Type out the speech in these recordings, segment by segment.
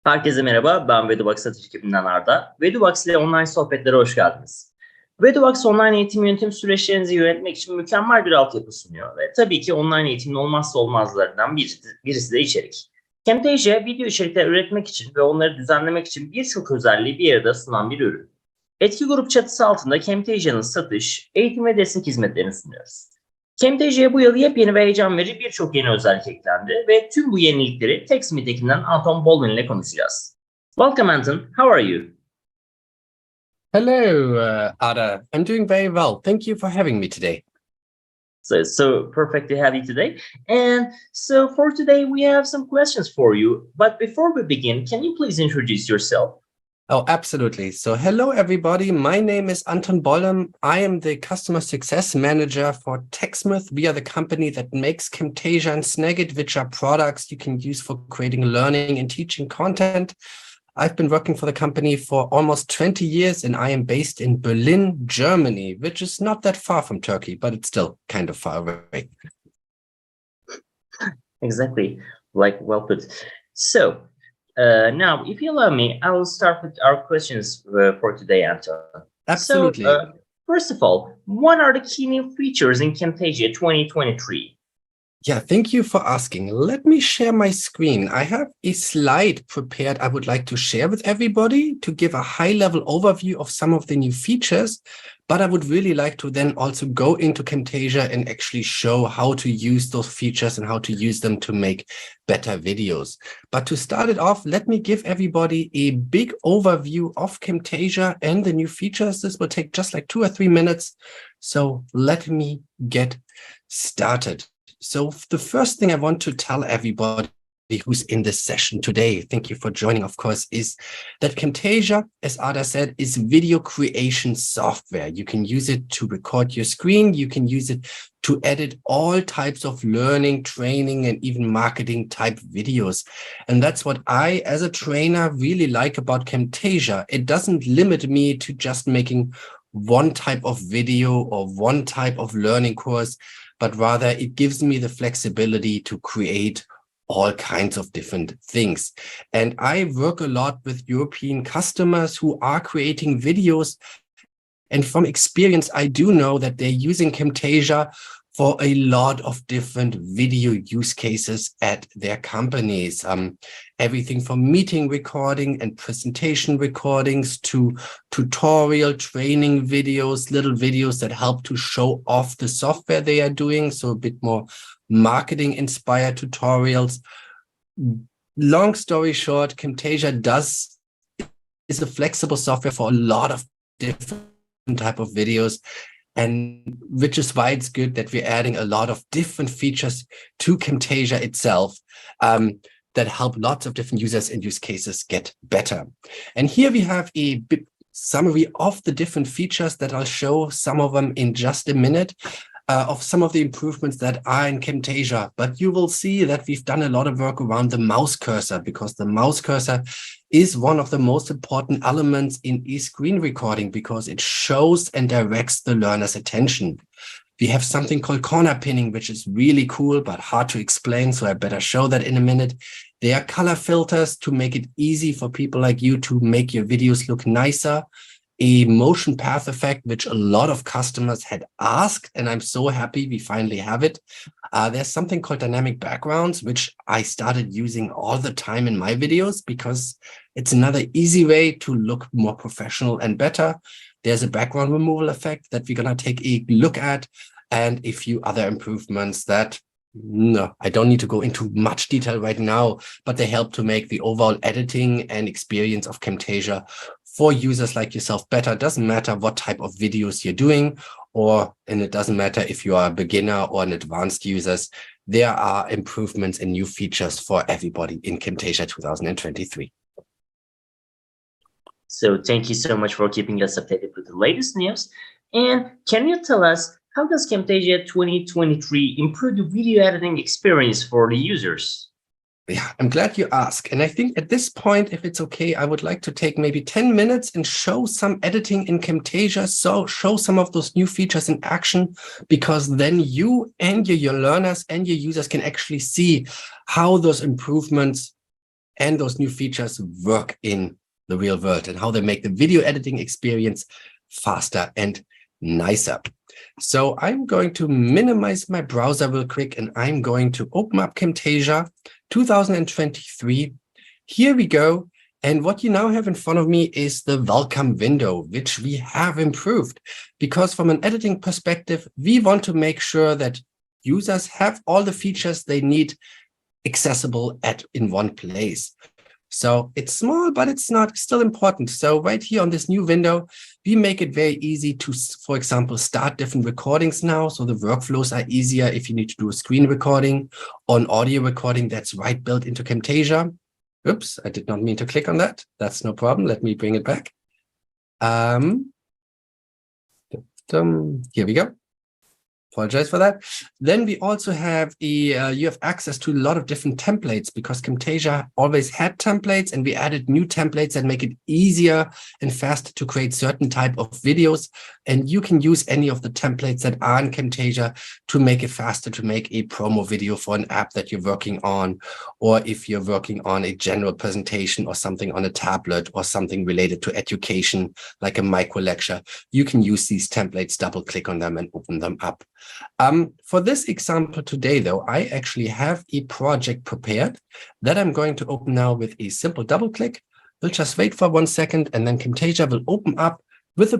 Herkese merhaba, ben Vedubox Satış ekibinden Arda. Vedubox ile online sohbetlere hoş geldiniz. Vedubox online eğitim yönetim süreçlerinizi yönetmek için mükemmel bir altyapı sunuyor ve tabii ki online eğitimin olmazsa olmazlarından birisi de içerik. Camtasia video içerikler üretmek için ve onları düzenlemek için birçok özelliği bir arada sunan bir ürün. Etki grup çatısı altında Camtasia'nın satış, eğitim ve destek hizmetlerini sunuyoruz. Camtasia'ya bu yıl yepyeni ve heyecan verici birçok yeni özellik eklendi ve tüm bu yenilikleri Techsmith ekibinden Anton Bollen ile konuşacağız. Welcome Anton, how are you? Hello, Ada. I'm doing very well. Thank you for having me today. So it's so perfect to have you today. And so for today, we have some questions for you. But before we begin, can you please introduce yourself? Oh, absolutely. So hello, everybody. My name is Anton Bollen. I am the Customer Success Manager for Techsmith. We are the company that makes Camtasia and Snagit, which are products you can use for creating learning and teaching content. I've been working for the company for almost 20 years, and I am based in Berlin, Germany, which is not that far from Turkey, but it's still kind of far away. Exactly, like well put. So, now, if you allow me, I will start with our questions for today, Anton. Absolutely. So, first of all, what are the key new features in Camtasia 2023? Yeah, thank you for asking. Let me share my screen. I have a slide prepared I would like to share with everybody to give a high-level overview of some of the new features, but I would really like to then also go into Camtasia and actually show how to use those features and how to use them to make better videos. But to start it off, let me give everybody a big overview of Camtasia and the new features. This will take just like 2 or 3 minutes. So let me get started. So the first thing I want to tell everybody who's in this session today, thank you for joining, of course, is that Camtasia, as Ada said, is video creation software. You can use it to record your screen. You can use it to edit all types of learning, training, and even marketing type videos. And that's what I, as a trainer, really like about Camtasia. It doesn't limit me to just making one type of video or one type of learning course, but rather it gives me the flexibility to create all kinds of different things. And I work a lot with European customers who are creating videos. And from experience, I do know that they're using Camtasia for a lot of different video use cases at their companies. Everything from meeting recording and presentation recordings to tutorial training videos, little videos that help to show off the software they are doing. So a bit more marketing inspired tutorials. Long story short, Camtasia is a flexible software for a lot of different type of videos, and which is why it's good that we're adding a lot of different features to Camtasia itself that help lots of different users and use cases get better. And here we have a bit summary of the different features that I'll show some of them in just a minute. Of some of the improvements that are in Camtasia, but you will see that we've done a lot of work around the mouse cursor, because the mouse cursor is one of the most important elements in e-screen recording because it shows and directs the learner's attention. We have something called corner pinning, which is really cool, but hard to explain, so I better show that in a minute. There are color filters to make it easy for people like you to make your videos look nicer. A motion path effect, which a lot of customers had asked, and I'm so happy we finally have it. There's something called dynamic backgrounds, which I started using all the time in my videos because it's another easy way to look more professional and better. There's a background removal effect that we're going to take a look at, and a few other improvements that no, I don't need to go into much detail right now, but they help to make the overall editing and experience of Camtasia for users like yourself better. It doesn't matter what type of videos you're doing, and it doesn't matter if you are a beginner or an advanced users. There are improvements and new features for everybody in Camtasia 2023. So thank you so much for keeping us updated with the latest news. And can you tell us, how does Camtasia 2023 improve the video editing experience for the users? Yeah, I'm glad you asked. And I think at this point, if it's okay, I would like to take maybe 10 minutes and show some editing in Camtasia. So show some of those new features in action, because then you and your learners and your users can actually see how those improvements and those new features work in the real world and how they make the video editing experience faster and nicer. So I'm going to minimize my browser real quick, and I'm going to open up Camtasia 2023. Here we go. And what you now have in front of me is the welcome window, which we have improved, because from an editing perspective, we want to make sure that users have all the features they need accessible in one place. So it's small, but it's not still important. So right here on this new window, we make it very easy to, for example, start different recordings now. So the workflows are easier if you need to do a screen recording or an audio recording that's right built into Camtasia. Oops, I did not mean to click on that. That's no problem. Let me bring it back. Here we go. Apologize for that. Then we also have you have access to a lot of different templates, because Camtasia always had templates, and we added new templates that make it easier and faster to create certain type of videos. And you can use any of the templates that are in Camtasia to make it faster to make a promo video for an app that you're working on, or if you're working on a general presentation or something on a tablet or something related to education, like a micro lecture, you can use these templates, double click on them and open them up. For this example today, though, I actually have a project prepared that I'm going to open now with a simple double click. We'll just wait for 1 second, and then Camtasia will open up with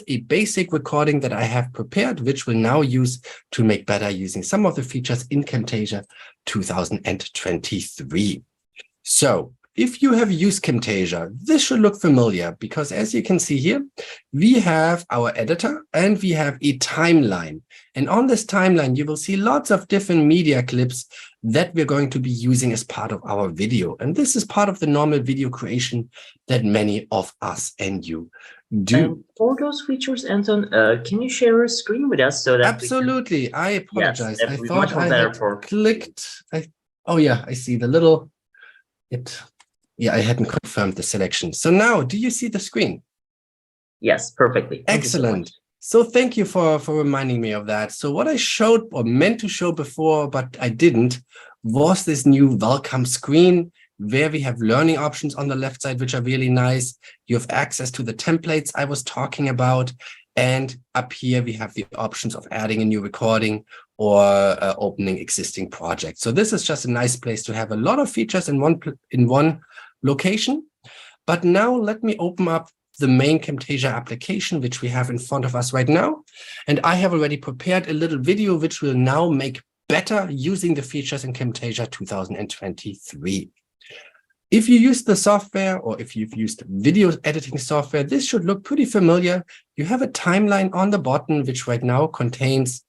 a basic recording that I have prepared, which we'll now use to make better using some of the features in Camtasia 2023. So if you have used Camtasia, this should look familiar, because as you can see here, we have our editor and we have a timeline. And on this timeline, you will see lots of different media clips that we're going to be using as part of our video. And this is part of the normal video creation that many of us and you do. For those features, Anton, can you share a screen with us so that Absolutely. I apologize. Yes, I thought I had clicked. Oh yeah, I see the little. Yeah, I hadn't confirmed the selection. So now, do you see the screen? Yes, perfectly. Excellent. So thank you for reminding me of that. So what I showed or meant to show before, but I didn't, was this new welcome screen where we have learning options on the left side, which are really nice. You have access to the templates I was talking about. And up here, we have the options of adding a new recording or opening existing projects. So this is just a nice place to have a lot of features in one location. But now let me open up the main Camtasia application, which we have in front of us right now. And I have already prepared a little video, which will now make better using the features in Camtasia 2023. If you use the software, or if you've used video editing software, this should look pretty familiar. You have a timeline on the bottom, which right now contains,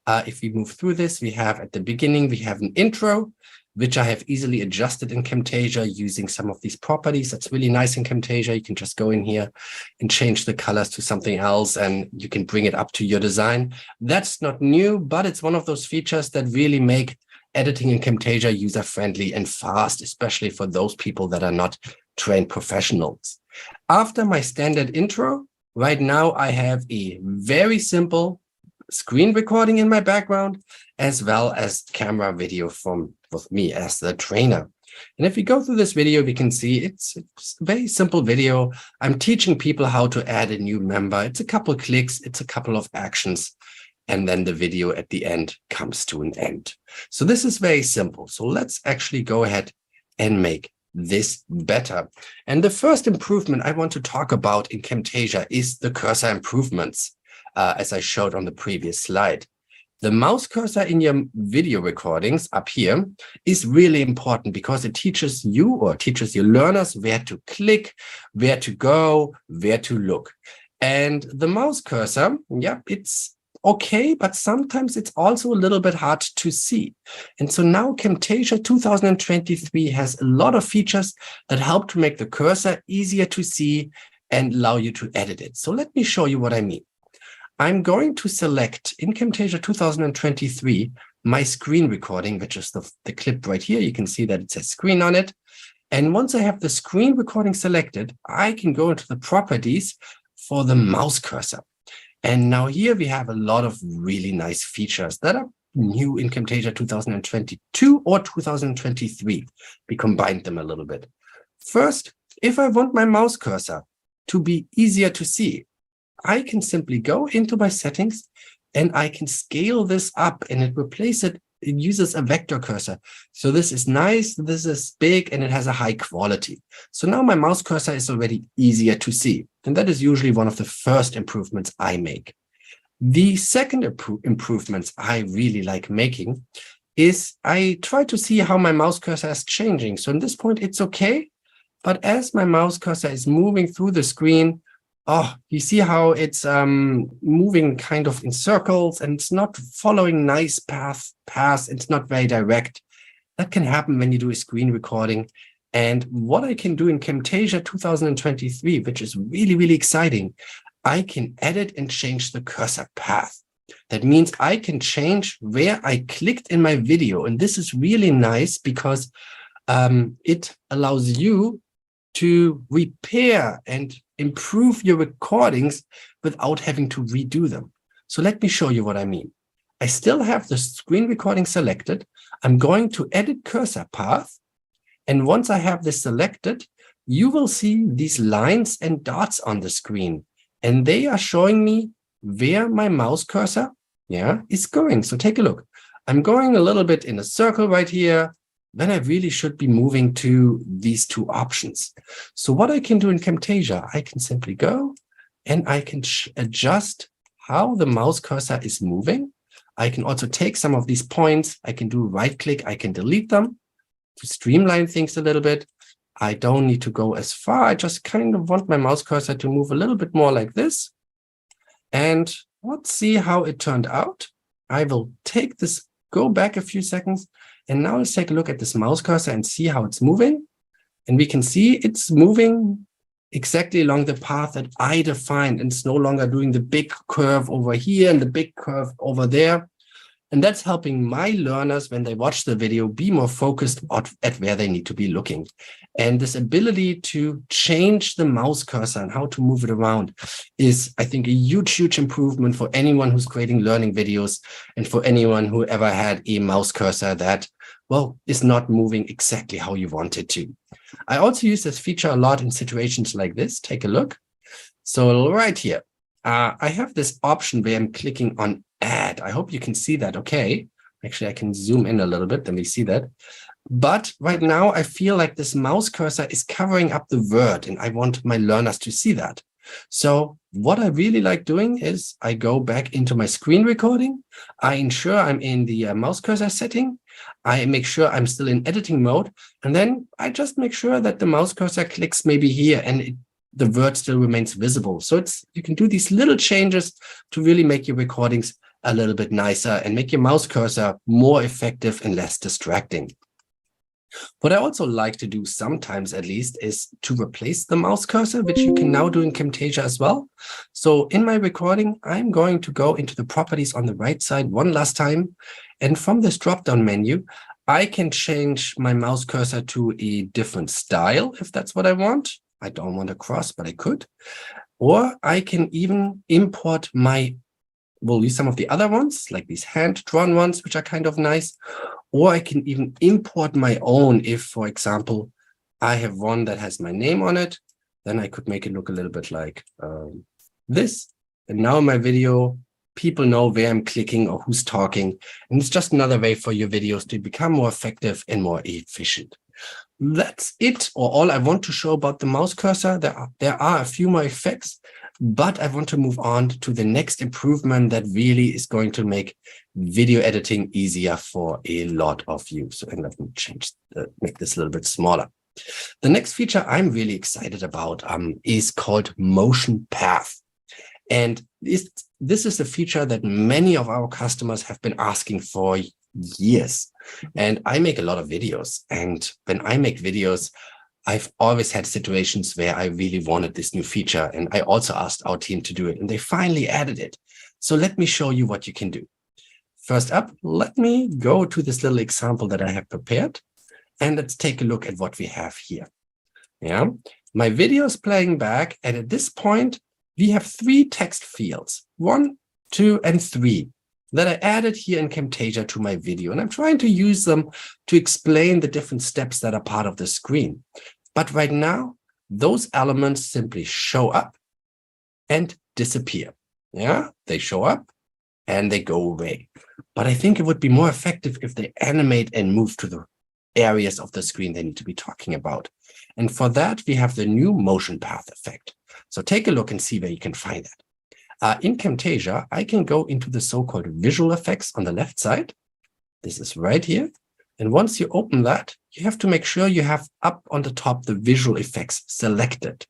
if we move through this, we have at the beginning, we have an intro, which I have easily adjusted in Camtasia using some of these properties. That's really nice in Camtasia. You can just go in here and change the colors to something else, and you can bring it up to your design. That's not new, but it's one of those features that really make editing in Camtasia user-friendly and fast, especially for those people that are not trained professionals. After my standard intro, right now I have a very simple screen recording in my background, as well as camera video with me as the trainer. And if we go through this video, we can see it's a very simple video. I'm teaching people how to add a new member. It's a couple clicks, it's a couple of actions, and then the video at the end comes to an end. So this is very simple. So let's actually go ahead and make this better. And the first improvement I want to talk about in Camtasia is the cursor improvements, as I showed on the previous slide. The mouse cursor in your video recordings up here is really important, because it teaches you, or teaches your learners, where to click, where to go, where to look. And the mouse cursor, yeah, it's okay, but sometimes it's also a little bit hard to see. And so now Camtasia 2023 has a lot of features that help to make the cursor easier to see and allow you to edit it. So let me show you what I mean. I'm going to select in Camtasia 2023 my screen recording, which is the clip right here. You can see that it says screen on it. And once I have the screen recording selected, I can go into the properties for the mouse cursor. And now here we have a lot of really nice features that are new in Camtasia 2022 or 2023. We combined them a little bit. First, if I want my mouse cursor to be easier to see, I can simply go into my settings and I can scale this up, and it uses a vector cursor. So this is nice, this is big, and it has a high quality. So now my mouse cursor is already easier to see. And that is usually one of the first improvements I make. The second improvements I really like making is I try to see how my mouse cursor is changing. So at this point, it's okay. But as my mouse cursor is moving through the screen, you see how it's moving kind of in circles, and it's not following nice paths. It's not very direct. That can happen when you do a screen recording. And what I can do in Camtasia 2023, which is really, really exciting, I can edit and change the cursor path. That means I can change where I clicked in my video. And this is really nice because it allows you to repair and improve your recordings without having to redo them. So let me show you what I mean. I still have the screen recording selected. I'm going to edit cursor path. And once I have this selected, you will see these lines and dots on the screen. And they are showing me where my mouse cursor is going. So take a look. I'm going a little bit in a circle right here. Then I really should be moving to these two options. So what I can do in Camtasia, I can simply go and I can adjust how the mouse cursor is moving. I can also take some of these points. I can do right click. I can delete them to streamline things a little bit. I don't need to go as far. I just kind of want my mouse cursor to move a little bit more like this. And let's see how it turned out. I will take this, go back a few seconds. And now let's take a look at this mouse cursor and see how it's moving. And we can see it's moving exactly along the path that I defined. And it's no longer doing the big curve over here and the big curve over there. And that's helping my learners, when they watch the video, be more focused at where they need to be looking. And this ability to change the mouse cursor and how to move it around is, I think, a huge, huge improvement for anyone who's creating learning videos and for anyone who ever had a mouse cursor that, well, is not moving exactly how you want it to. I also use this feature a lot in situations like this. Take a look. So right here, I have this option where I'm clicking on add. I hope you can see that okay. Actually, I can zoom in a little bit, then we see that. But right now, I feel like this mouse cursor is covering up the word, and I want my learners to see that. So what I really like doing is I go back into my screen recording. I ensure I'm in the mouse cursor setting. I make sure I'm still in editing mode. And then I just make sure that the mouse cursor clicks maybe here and the word still remains visible. So you can do these little changes to really make your recordings a little bit nicer and make your mouse cursor more effective and less distracting. What I also like to do sometimes, at least, is to replace the mouse cursor, which you can now do in Camtasia as well. So in my recording, I'm going to go into the properties on the right side one last time. And from this drop-down menu, I can change my mouse cursor to a different style, if that's what I want. I don't want a cross, but I could. Or I can even import we'll use some of the other ones, like these hand-drawn ones, which are kind of nice. Or I can even import my own if, for example, I have one that has my name on it. Then I could make it look a little bit like this. And now in my video, people know where I'm clicking or who's talking. And it's just another way for your videos to become more effective and more efficient. That's it, or all I want to show about the mouse cursor. There are a few more effects, but I want to move on to the next improvement that really is going to make video editing easier for a lot of you. So let me make this a little bit smaller. The next feature I'm really excited about is called motion path. And this is a feature that many of our customers have been asking for years. And I make a lot of videos. And when I make videos, I've always had situations where I really wanted this new feature. And I also asked our team to do it. And they finally added it. So let me show you what you can do. First up, let me go to this little example that I have prepared. And let's take a look at what we have here. Yeah, my video is playing back. And at this point, we have 3 text fields, 1, 2, and 3. that I added here in Camtasia to my video. And I'm trying to use them to explain the different steps that are part of the screen. But right now, those elements simply show up and disappear. Yeah, they show up and they go away. But I think it would be more effective if they animate and move to the areas of the screen they need to be talking about. And for that, we have the new motion path effect. So take a look and see where you can find that. In Camtasia, I can go into the so-called visual effects on the left side. This is right here. And once you open that, you have to make sure you have up on the top the visual effects selected.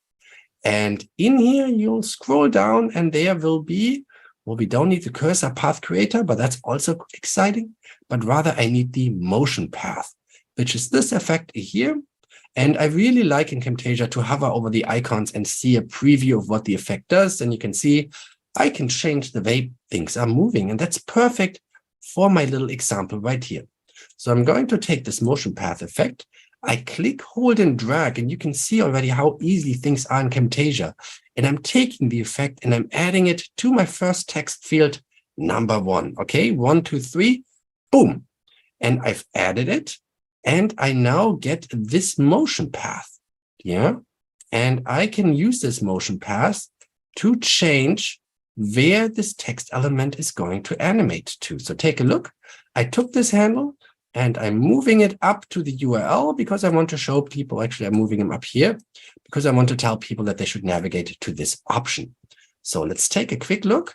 And in here, you'll scroll down and there will be, well, we don't need the cursor path creator, but that's also exciting. But rather, I need the motion path, which is this effect here. And I really like in Camtasia to hover over the icons and see a preview of what the effect does. And you can see I can change the way things are moving. And that's perfect for my little example right here. So I'm going to take this motion path effect. I click, hold, and drag, and you can see already how easy things are in Camtasia. And I'm taking the effect and I'm adding it to my first text field, number 1. Okay, 1, 2, 3, boom. And I've added it. And I now get this motion path. Yeah. And I can use this motion path to change where this text element is going to animate to. So take a look. I took this handle and I'm moving it up to the URL because I want to show people, actually I'm moving them up here because I want to tell people that they should navigate to this option. So let's take a quick look.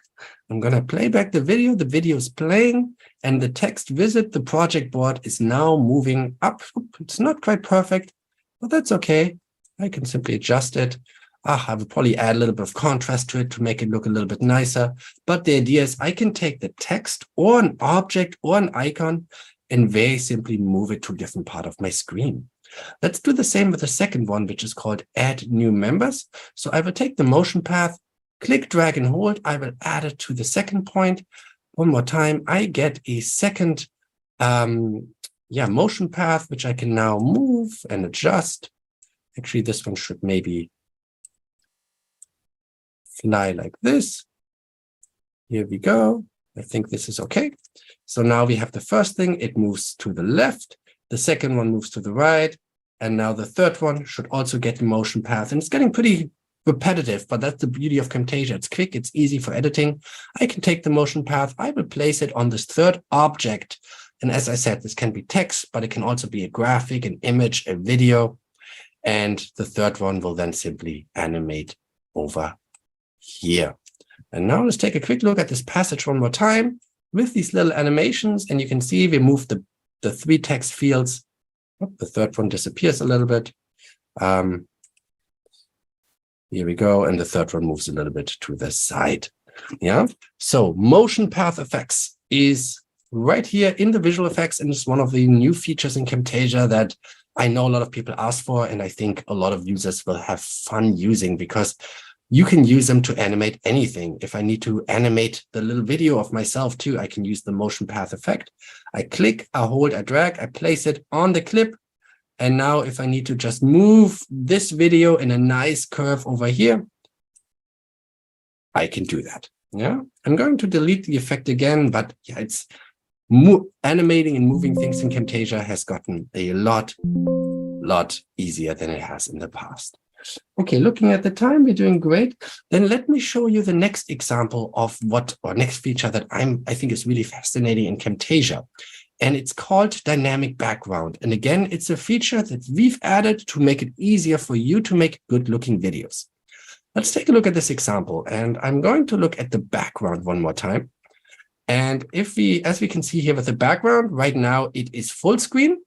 I'm going to play back the video. The video is playing and the text visit the project board is now moving up. It's not quite perfect, but that's okay. I can simply adjust it. I will probably add a little bit of contrast to it to make it look a little bit nicer. But the idea is I can take the text or an object or an icon and very simply move it to a different part of my screen. Let's do the same with the second one, which is called add new members. So I will take the motion path, click, drag, and hold. I will add it to the second point. One more time, I get a second motion path, which I can now move and adjust. Actually, this one should maybe fly like this. Here we go. I think this is okay. So now we have the first thing. It moves to the left. The second one moves to the right. And now the third one should also get the motion path. And it's getting pretty repetitive, but that's the beauty of Camtasia. It's quick. It's easy for editing. I can take the motion path. I will place it on this third object. And as I said, this can be text, but it can also be a graphic, an image, a video. And the third one will then simply animate over here. And now let's take a quick look at this passage one more time with these little animations. And you can see we moved the 3 text fields. Oh, the third one disappears a little bit. Here we go. And the third one moves a little bit to the side. Yeah. So motion path effects is right here in the visual effects. And it's one of the new features in Camtasia that I know a lot of people ask for. And I think a lot of users will have fun using because you can use them to animate anything. If I need to animate the little video of myself too, I can use the motion path effect. I click, I hold, I drag, I place it on the clip. And now if I need to just move this video in a nice curve over here, I can do that. Yeah, I'm going to delete the effect again, but yeah, it's animating and moving things in Camtasia has gotten a lot easier than it has in the past. Okay, looking at the time, we're doing great. Then let me show you the next example of next feature that I think is really fascinating in Camtasia. And it's called dynamic background. And again, it's a feature that we've added to make it easier for you to make good looking videos. Let's take a look at this example. And I'm going to look at the background one more time. And as we can see here with the background, right now it is full screen.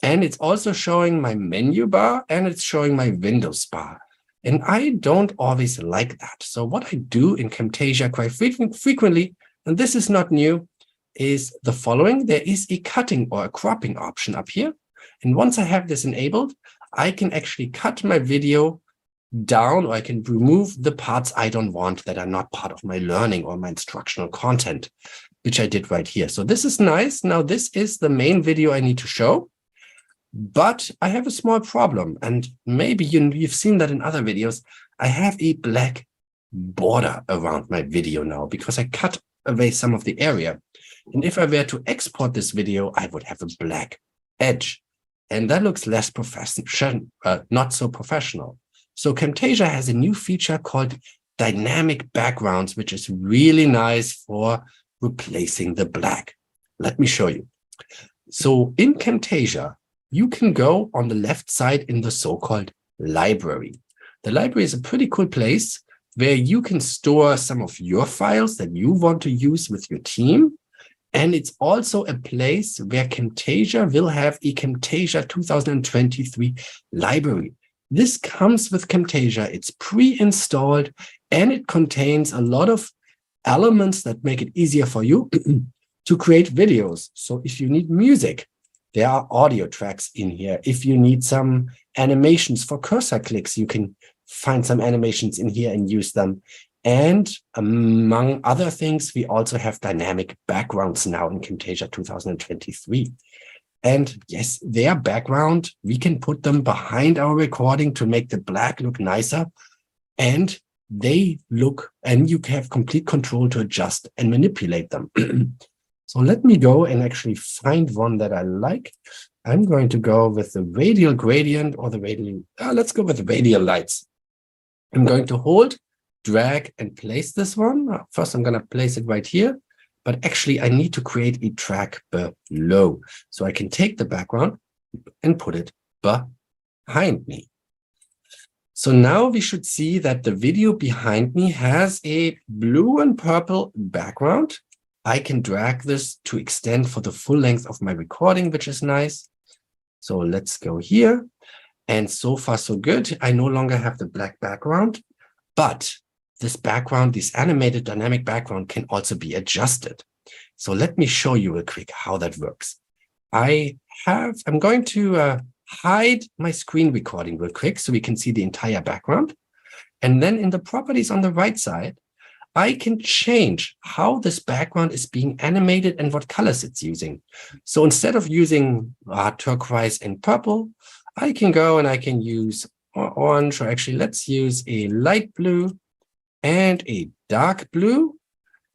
And it's also showing my menu bar and it's showing my Windows bar. And I don't always like that. So what I do in Camtasia quite frequently, and this is not new, is the following. There is a cutting or a cropping option up here. And once I have this enabled, I can actually cut my video down, or I can remove the parts I don't want that are not part of my learning or my instructional content, which I did right here. So this is nice. Now this is the main video I need to show. But I have a small problem, and maybe you've seen that in other videos. I have a black border around my video now because I cut away some of the area. And if I were to export this video, I would have a black edge. And that looks less professional, not so professional. So Camtasia has a new feature called dynamic backgrounds, which is really nice for replacing the black. Let me show you. So in Camtasia, you can go on the left side in the so-called library. The library is a pretty cool place where you can store some of your files that you want to use with your team. And it's also a place where Camtasia will have a Camtasia 2023 library. This comes with Camtasia. It's pre-installed and it contains a lot of elements that make it easier for you to create videos. So if you need music, there are audio tracks in here. If you need some animations for cursor clicks, you can find some animations in here and use them. And among other things, we also have dynamic backgrounds now in Camtasia 2023. And yes, their background, we can put them behind our recording to make the black look nicer. And they look, and you have complete control to adjust and manipulate them. So let me go and actually find one that I like. I'm going to go with the radial gradient or the radial, let's go with the radial lights. I'm going to hold, drag, and place this one. First, I'm going to place it right here, but actually I need to create a track below. So I can take the background and put it behind me. So now we should see that the video behind me has a blue and purple background. I can drag this to extend for the full length of my recording, which is nice. So let's go here. And so far, so good. I no longer have the black background, but this background, this animated dynamic background can also be adjusted. So let me show you real quick how that works. I'm going to hide my screen recording real quick so we can see the entire background. And then in the properties on the right side, I can change how this background is being animated and what colors it's using. So instead of using turquoise and purple, I can go and I can use orange, or actually let's use a light blue and a dark blue.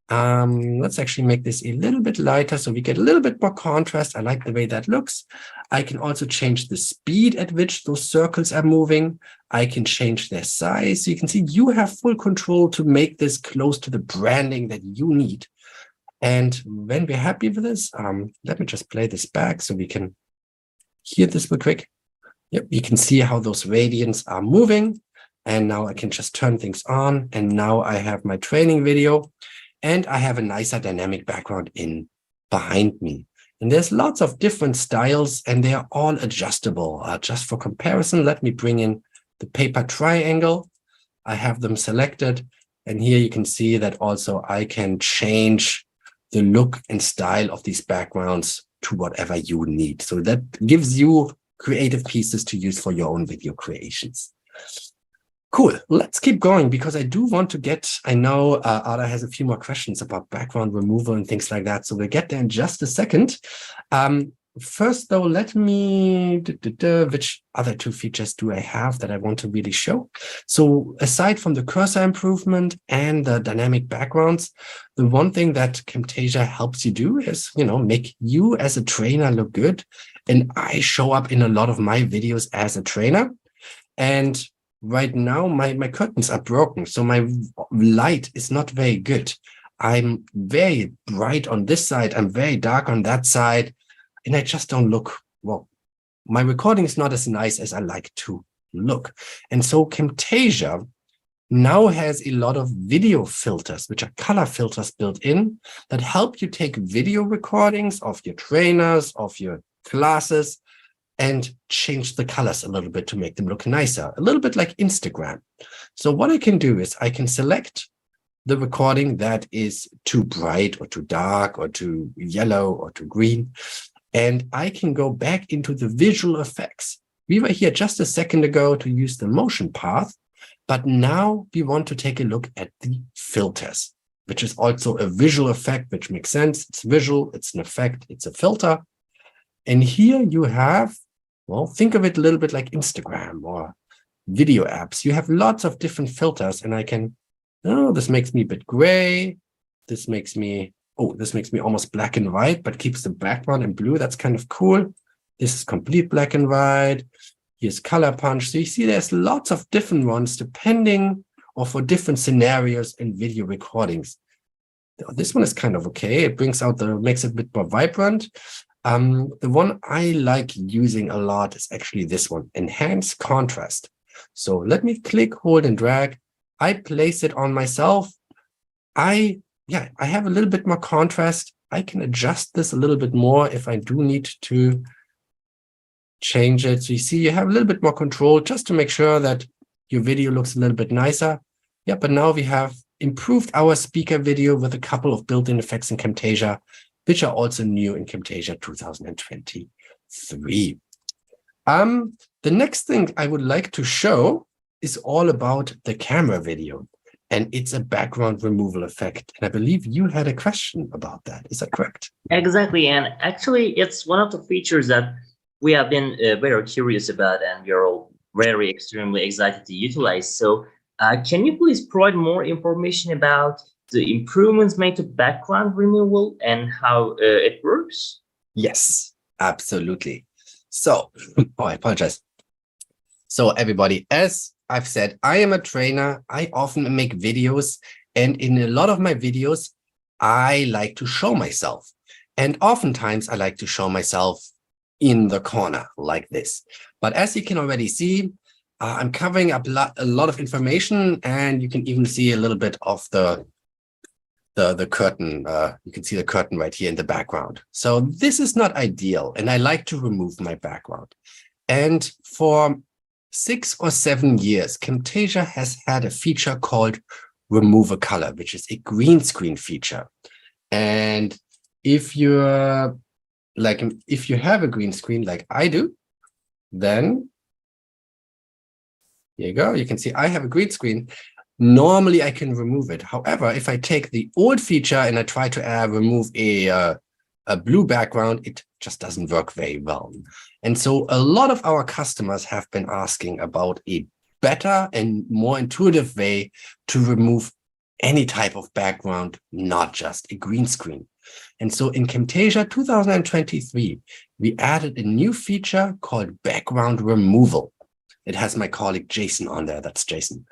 Let's actually make this a little bit lighter so we get a little bit more contrast. I like the way that looks. I can also change the speed at which those circles are moving. I can change their size. So you can see you have full control to make this close to the branding that you need. And when we're happy with this, let me just play this back so we can hear this real quick. Yep, you can see how those radians are moving. And now I can just turn things on. And now I have my training video. And I have a nicer dynamic background in behind me. And there's lots of different styles and they are all adjustable. Just for comparison, let me bring in the paper triangle. I have them selected. And here you can see that also I can change the look and style of these backgrounds to whatever you need. So that gives you creative pieces to use for your own video creations. Cool. Let's keep going because I do want to get, I know Ada has a few more questions about background removal and things like that. So we'll get there in just a second. First, though, let me, which other two features do I have that I want to really show? So aside from the cursor improvement and the dynamic backgrounds, the one thing that Camtasia helps you do is, make you as a trainer look good. And I show up in a lot of my videos as a trainer. And right now, my curtains are broken, so my light is not very good. I'm very bright on this side. I'm very dark on that side. And I just don't look, well, my recording is not as nice as I like to look. And so Camtasia now has a lot of video filters, which are color filters built in that help you take video recordings of your trainers, of your classes, and change the colors a little bit to make them look nicer, a little bit like Instagram. So what I can do is I can select the recording that is too bright or too dark or too yellow or too green. And I can go back into the visual effects. We were here just a second ago to use the motion path, but now we want to take a look at the filters, which is also a visual effect, which makes sense. It's visual, it's an effect, it's a filter. And here you have, well, think of it a little bit like Instagram or video apps. You have lots of different filters and I can, this makes me a bit gray. This makes me almost black and white, but keeps the background in blue. That's kind of cool. This is complete black and white. Here's color punch. So you see there's lots of different ones depending or for different scenarios in video recordings. This one is kind of okay. It makes it a bit more vibrant. The one I like using a lot is actually this one, enhance contrast. So let me click, hold, and drag. I place it on myself. I have a little bit more contrast. I can adjust this a little bit more if I do need to change it. So you see, you have a little bit more control just to make sure that your video looks a little bit nicer. Yeah, but now we have improved our speaker video with a couple of built-in effects in Camtasia, which are also new in Camtasia 2023. The next thing I would like to show is all about the camera video, and it's a background removal effect. And I believe you had a question about that. Is that correct? Exactly. And actually, it's one of the features that we have been very curious about, and we are all very extremely excited to utilize. So can you please provide more information about the improvements made to background removal and how it works? Yes, absolutely. So, I apologize. So everybody, as I've said, I am a trainer. I often make videos, and in a lot of my videos, I like to show myself. And oftentimes I like to show myself in the corner like this. But as you can already see, I'm covering up a lot of information, and you can even see a little bit of the curtain. You can see the curtain right here in the background. So this is not ideal, and I like to remove my background. And for 6 or 7 years, Camtasia has had a feature called Remove a Color, which is a green screen feature. And if you have a green screen like I do, then here you go. You can see I have a green screen. Normally I can remove it. However, if I take the old feature and I try to remove a blue background, it just doesn't work very well. And so a lot of our customers have been asking about a better and more intuitive way to remove any type of background, not just a green screen. And so in Camtasia 2023, we added a new feature called background removal. It has my colleague Jason on there. That's Jason.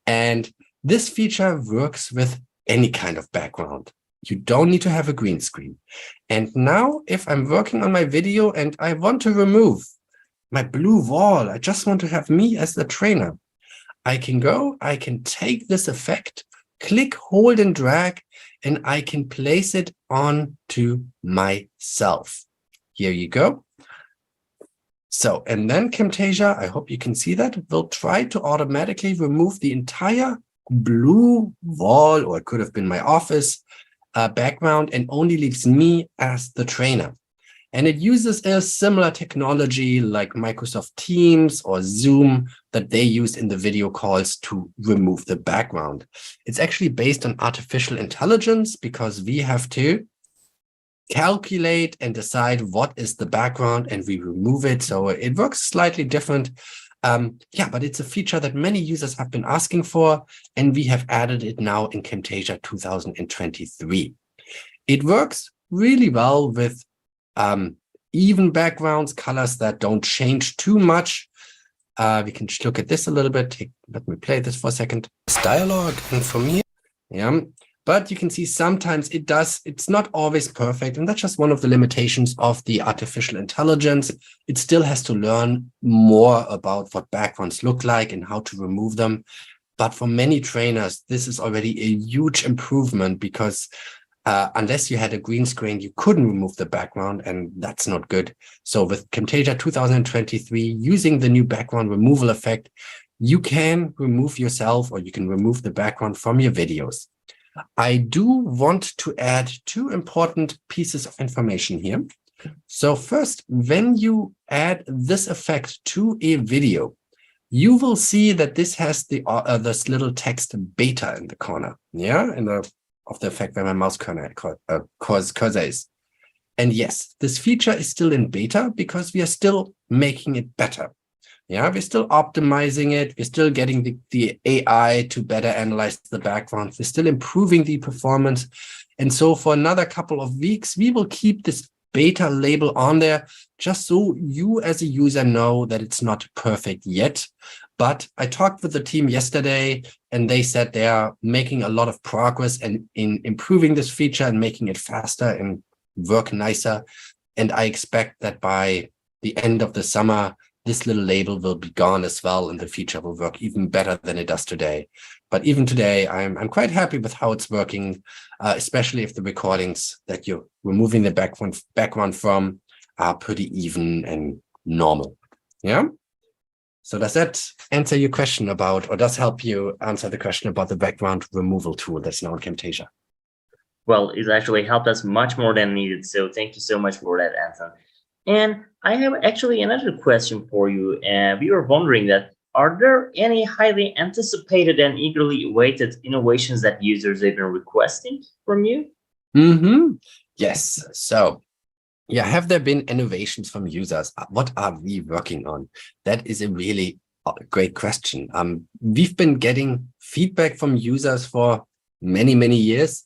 And this feature works with any kind of background. You don't need to have a green screen. And now if I'm working on my video and I want to remove my blue wall, I just want to have me as the trainer, I can take this effect, click, hold, and drag, and I can place it onto myself. Here you go. So, and then Camtasia, I hope you can see that, will try to automatically remove the entire blue wall, or it could have been my office background, and only leaves me as the trainer. And it uses a similar technology like Microsoft Teams or Zoom that they use in the video calls to remove the background. It's actually based on artificial intelligence because we have to calculate and decide what is the background and we remove it. So it works slightly different. But it's a feature that many users have been asking for, and we have added it now in Camtasia 2023. It works really well with even backgrounds, colors that don't change too much. We can look at this a little bit. Let me play this for a second. It's dialogue, and for me, but you can see sometimes it's not always perfect. And that's just one of the limitations of the artificial intelligence. It still has to learn more about what backgrounds look like and how to remove them. But for many trainers, this is already a huge improvement because unless you had a green screen, you couldn't remove the background, and that's not good. So with Camtasia 2023, using the new background removal effect, you can remove yourself, or you can remove the background from your videos. I do want to add 2 important pieces of information here. So first, when you add this effect to a video, you will see that this has this little text beta in the corner, of the effect where my mouse cursor is. And yes, this feature is still in beta because we are still making it better. We're still optimizing it. We're still getting the AI to better analyze the background. We're still improving the performance. And so for another couple of weeks, we will keep this beta label on there, just so you as a user know that it's not perfect yet. But I talked with the team yesterday, and they said they are making a lot of progress in improving this feature and making it faster and work nicer. And I expect that by the end of the summer, this little label will be gone as well, and the feature will work even better than it does today. But even today, I'm quite happy with how it's working, especially if the recordings that you're removing the background from are pretty even and normal. Yeah. So does that answer your question about, or does help you answer the question about the background removal tool that's now in Camtasia? Well, it's actually helped us much more than needed. So thank you so much for that, Anton. And I have actually another question for you. And we were wondering that, are there any highly anticipated and eagerly awaited innovations that users have been requesting from you? Yes. So yeah, have there been innovations from users? What are we working on? That is a really great question. We've been getting feedback from users for many, many years,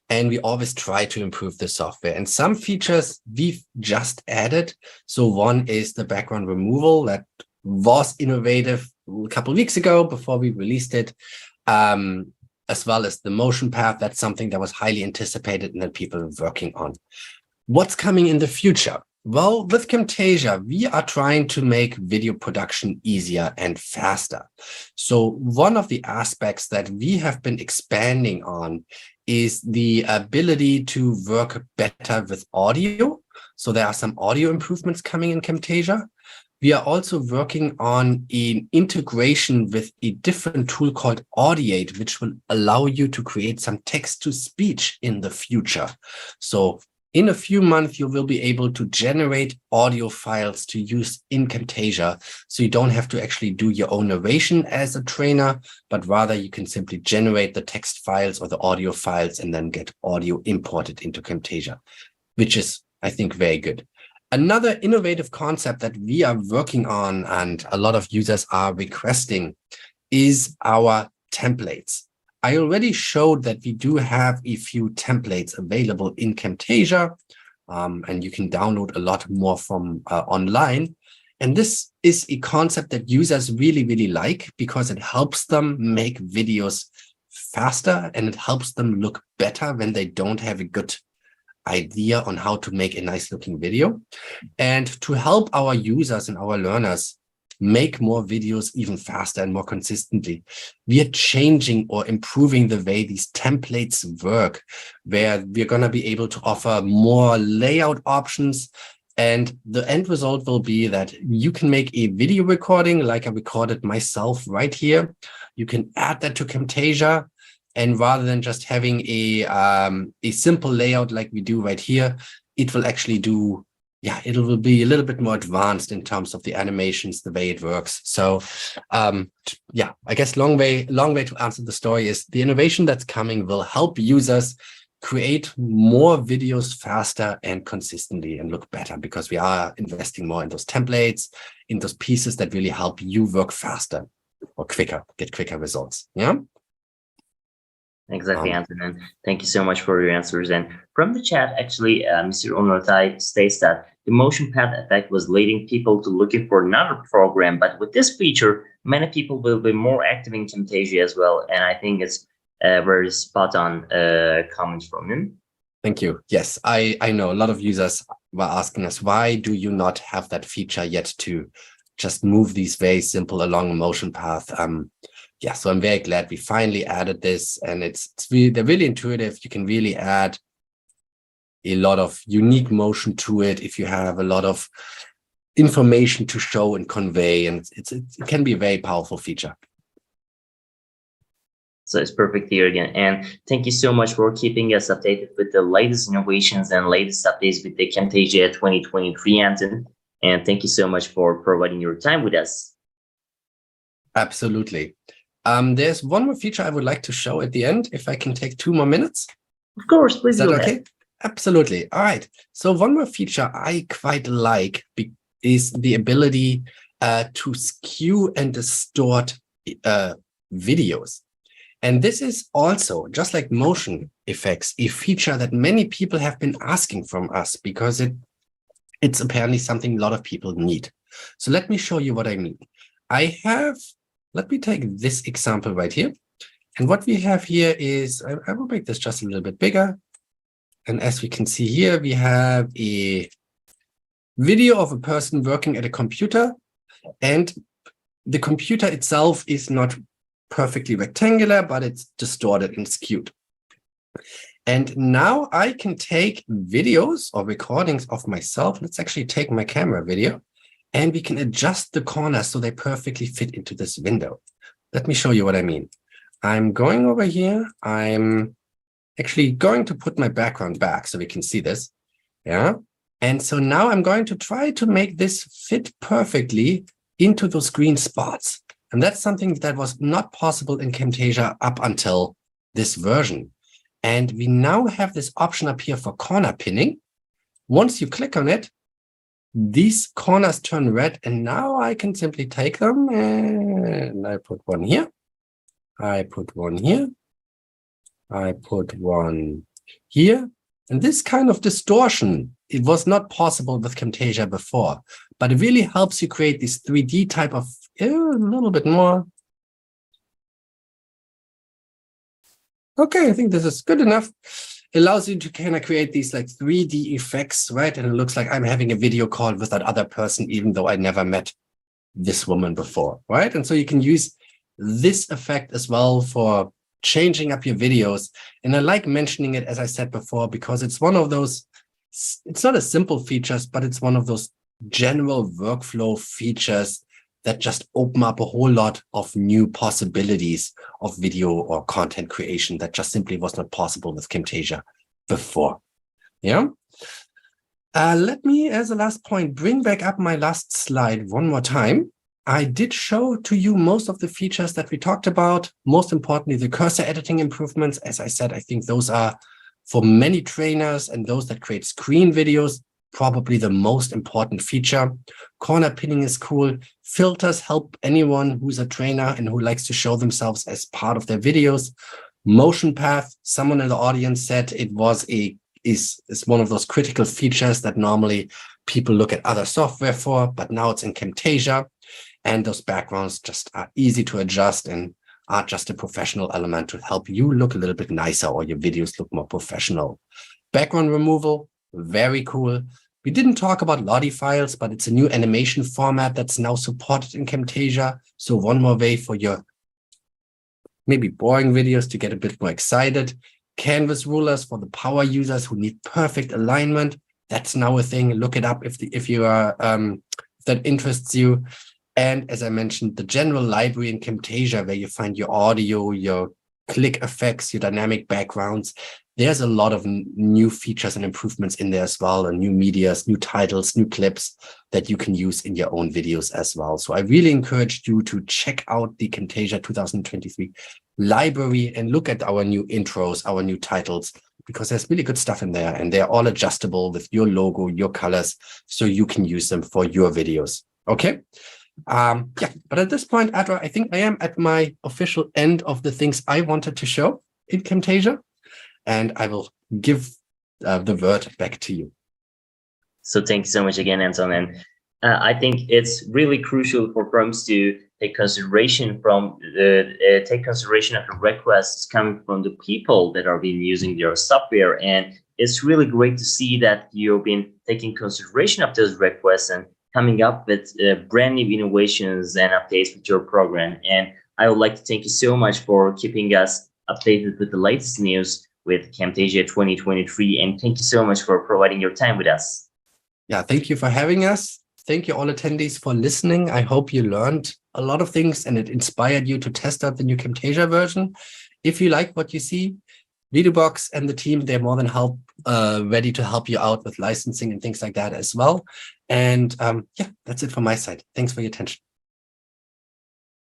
and we always try to improve the software. And some features we've just added. So one is the background removal that was innovative a couple of weeks ago before we released it, as well as the motion path. That's something that was highly anticipated and that people are working on. What's coming in the future? Well, with Camtasia, we are trying to make video production easier and faster. So one of the aspects that we have been expanding on is the ability to work better with audio. So there are some audio improvements coming in Camtasia. We are also working on an integration with a different tool called Audiate, which will allow you to create some text-to-speech in the future. So in a few months, you will be able to generate audio files to use in Camtasia. So you don't have to actually do your own narration as a trainer, but rather you can simply generate the text files or the audio files and then get audio imported into Camtasia, which is, I think, very good. Another innovative concept that we are working on and a lot of users are requesting is our templates. I already showed that we do have a few templates available in Camtasia, and you can download a lot more from online. And this is a concept that users really, really like because it helps them make videos faster and it helps them look better when they don't have a good idea on how to make a nice looking video. And to help our users and our learners make more videos even faster and more consistently, we are changing or improving the way these templates work, where we're going to be able to offer more layout options. And the end result will be that you can make a video recording like I recorded myself right here. You can add that to Camtasia. And rather than just having a simple layout like we do right here, it will actually do, it will be a little bit more advanced in terms of the animations, the way it works. So, I guess long way to answer the story is the innovation that's coming will help users create more videos faster and consistently and look better because we are investing more in those templates, in those pieces that really help you work faster or quicker, get quicker results. Yeah. Exactly, Anton, and thank you so much for your answers. And from the chat, actually, Mr. Onotai states that the motion path effect was leading people to looking for another program, but with this feature, many people will be more active in Camtasia as well. And I think it's very spot on comment from him. Thank you. Yes, I know a lot of users were asking us, why do you not have that feature yet to just move these very simple along a motion path? So I'm very glad we finally added this, and they're really intuitive. You can really add a lot of unique motion to it if you have a lot of information to show and convey, and it can be a very powerful feature. So it's perfect here again. And thank you so much for keeping us updated with the latest innovations and latest updates with the Camtasia 2023, Anton. And thank you so much for providing your time with us. Absolutely. There's one more feature I would like to show at the end, if I can take 2 more minutes. Of course, please do that. Okay? Absolutely. All right. So one more feature I quite like is the ability to skew and distort videos. And this is also, just like motion effects, a feature that many people have been asking from us because it's apparently something a lot of people need. So let me show you what I mean. Let me take this example right here. And what we have here is, I will make this just a little bit bigger. And as we can see here, we have a video of a person working at a computer, and the computer itself is not perfectly rectangular, but it's distorted and skewed. And now I can take videos or recordings of myself. Let's actually take my camera video, and we can adjust the corners so they perfectly fit into this window. Let me show you what I mean. I'm going over here. I'm actually going to put my background back so we can see this. Yeah. And so now I'm going to try to make this fit perfectly into those green spots. And that's something that was not possible in Camtasia up until this version. And we now have this option up here for corner pinning. Once you click on it, these corners turn red, and now I can simply take them and I put one here. I put one here. I put one here. And this kind of distortion, it was not possible with Camtasia before, but it really helps you create this 3D type of, a little bit more. Okay, I think this is good enough. Allows you to kind of create these like 3D effects, right? And it looks like I'm having a video call with that other person, even though I never met this woman before, right? And so you can use this effect as well for changing up your videos. And I like mentioning it, as I said before, because it's one of those, it's not a simple features, but it's one of those general workflow features that just open up a whole lot of new possibilities of video or content creation that just simply was not possible with Camtasia before. Yeah. Let me, as a last point, bring back up my last slide one more time. I did show to you most of the features that we talked about. Most importantly, the cursor editing improvements. As I said, I think those are, for many trainers and those that create screen videos, probably the most important feature. Corner pinning is cool. Filters help anyone who's a trainer and who likes to show themselves as part of their videos. Motion path, someone in the audience said it was is one of those critical features that normally people look at other software for, but now it's in Camtasia. And those backgrounds just are easy to adjust and are just a professional element to help you look a little bit nicer or your videos look more professional. Background removal, very cool. We didn't talk about Lottie files, but it's a new animation format that's now supported in Camtasia. So one more way for your maybe boring videos to get a bit more excited. Canvas rulers for the power users who need perfect alignment. That's now a thing. Look it up if you are if that interests you. And as I mentioned, the general library in Camtasia, where you find your audio, your click effects, your dynamic backgrounds. There's a lot of new features and improvements in there as well, and new medias, new titles, new clips that you can use in your own videos as well. So I really encourage you to check out the Camtasia 2023 library and look at our new intros, our new titles, because there's really good stuff in there, and they're all adjustable with your logo, your colors, so you can use them for your videos. Okay. Yeah, but at this point, Adra, I think I am at my official end of the things I wanted to show in Camtasia, and I will give the word back to you. So thank you so much again, Anton. And I think it's really crucial for firms to take consideration of the requests coming from the people that are being using their software. And it's really great to see that you've been taking consideration of those requests and coming up with brand new innovations and updates with your program. And I would like to thank you so much for keeping us updated with the latest news with Camtasia 2023. And thank you so much for providing your time with us. Yeah, thank you for having us. Thank you all attendees for listening. I hope you learned a lot of things and it inspired you to test out the new Camtasia version. If you like what you see, VideoBox and the team, they're more than ready to help you out with licensing and things like that as well. And yeah, that's it from my side. Thanks for your attention.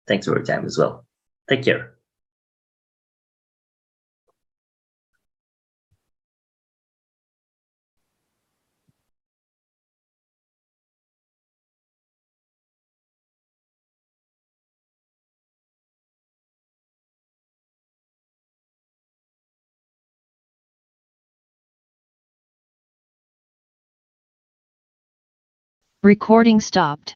Thanks for your time as well. Take care. Recording stopped.